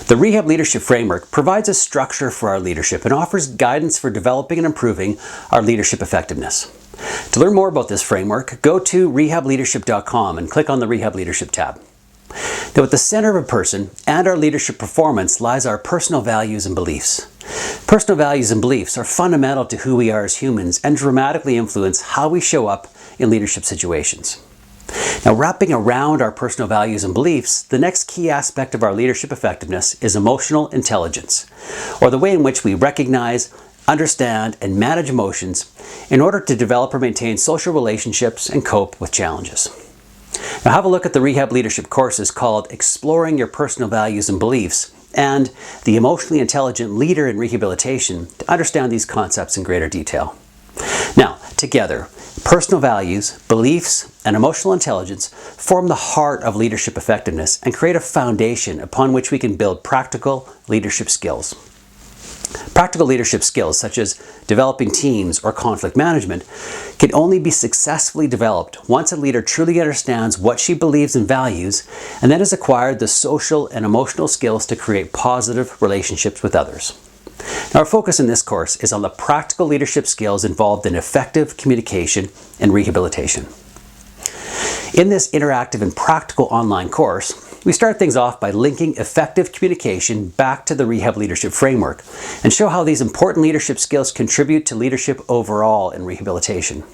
The Rehab Leadership Framework provides a structure for our leadership and offers guidance for developing and improving our leadership effectiveness. To learn more about this framework, go to rehableadership.com and click on the Rehab Leadership tab. Now, at the center of a person and our leadership performance lies our personal values and beliefs. Personal values and beliefs are fundamental to who we are as humans and dramatically influence how we show up in leadership situations. Now, wrapping around our personal values and beliefs, the next key aspect of our leadership effectiveness is emotional intelligence, or the way in which we recognize, understand, and manage emotions in order to develop or maintain social relationships and cope with challenges. Now, have a look at the Rehab Leadership courses called Exploring Your Personal Values and Beliefs and The Emotionally Intelligent Leader in Rehabilitation to understand these concepts in greater detail. Now, together, personal values, beliefs, and emotional intelligence form the heart of leadership effectiveness and create a foundation upon which we can build practical leadership skills. Practical leadership skills such as developing teams or conflict management can only be successfully developed once a leader truly understands what she believes and values and then has acquired the social and emotional skills to create positive relationships with others. Now, our focus in this course is on the practical leadership skills involved in effective communication and rehabilitation. In this interactive and practical online course, we start things off by linking effective communication back to the Rehab Leadership Framework and show how these important leadership skills contribute to leadership overall in rehabilitation.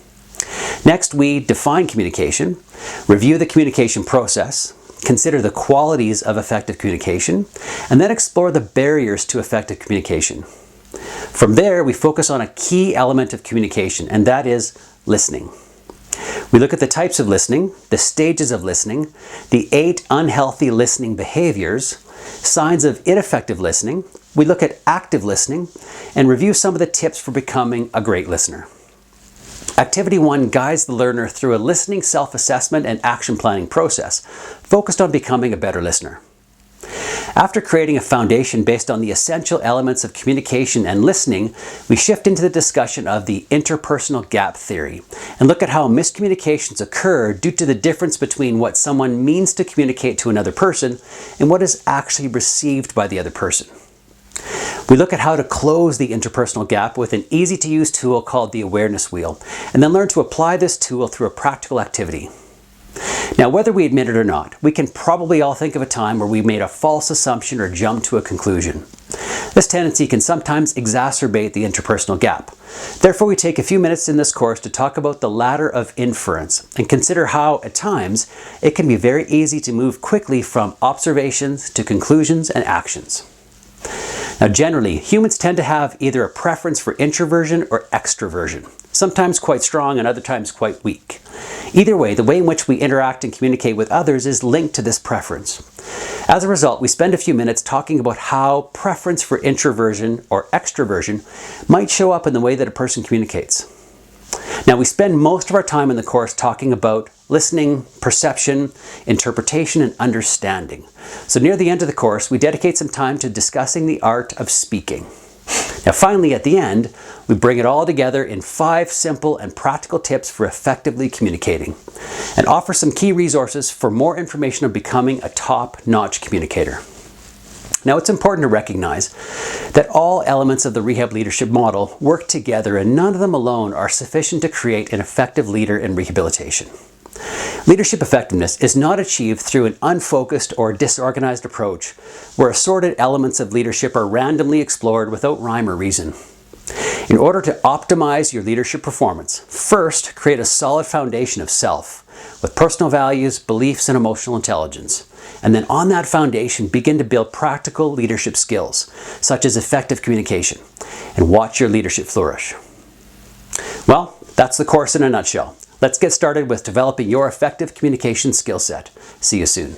Next, we define communication, review the communication process, consider the qualities of effective communication, and then explore the barriers to effective communication. From there, we focus on a key element of communication, and that is listening. We look at the types of listening, the stages of listening, the 8 unhealthy listening behaviors, signs of ineffective listening. We look at active listening and review some of the tips for becoming a great listener. Activity 1 guides the learner through a listening self-assessment and action planning process, focused on becoming a better listener. After creating a foundation based on the essential elements of communication and listening, we shift into the discussion of the interpersonal gap theory and look at how miscommunications occur due to the difference between what someone means to communicate to another person and what is actually received by the other person. We look at how to close the interpersonal gap with an easy-to-use tool called the awareness wheel, and then learn to apply this tool through a practical activity. Now, whether we admit it or not, we can probably all think of a time where we made a false assumption or jumped to a conclusion. This tendency can sometimes exacerbate the interpersonal gap. Therefore, we take a few minutes in this course to talk about the ladder of inference and consider how, at times, it can be very easy to move quickly from observations to conclusions and actions. Now, generally, humans tend to have either a preference for introversion or extroversion, sometimes quite strong and other times quite weak. Either way, the way in which we interact and communicate with others is linked to this preference. As a result, we spend a few minutes talking about how preference for introversion or extroversion might show up in the way that a person communicates. Now, we spend most of our time in the course talking about listening, perception, interpretation, and understanding. So near the end of the course, we dedicate some time to discussing the art of speaking. Now, finally, at the end, we bring it all together in 5 simple and practical tips for effectively communicating and offer some key resources for more information on becoming a top-notch communicator. Now, it's important to recognize that all elements of the Rehab Leadership model work together and none of them alone are sufficient to create an effective leader in rehabilitation. Leadership effectiveness is not achieved through an unfocused or disorganized approach where assorted elements of leadership are randomly explored without rhyme or reason. In order to optimize your leadership performance, first create a solid foundation of self with personal values, beliefs, and emotional intelligence. And then on that foundation, begin to build practical leadership skills, such as effective communication, and watch your leadership flourish. Well, that's the course in a nutshell. Let's get started with developing your effective communication skill set. See you soon.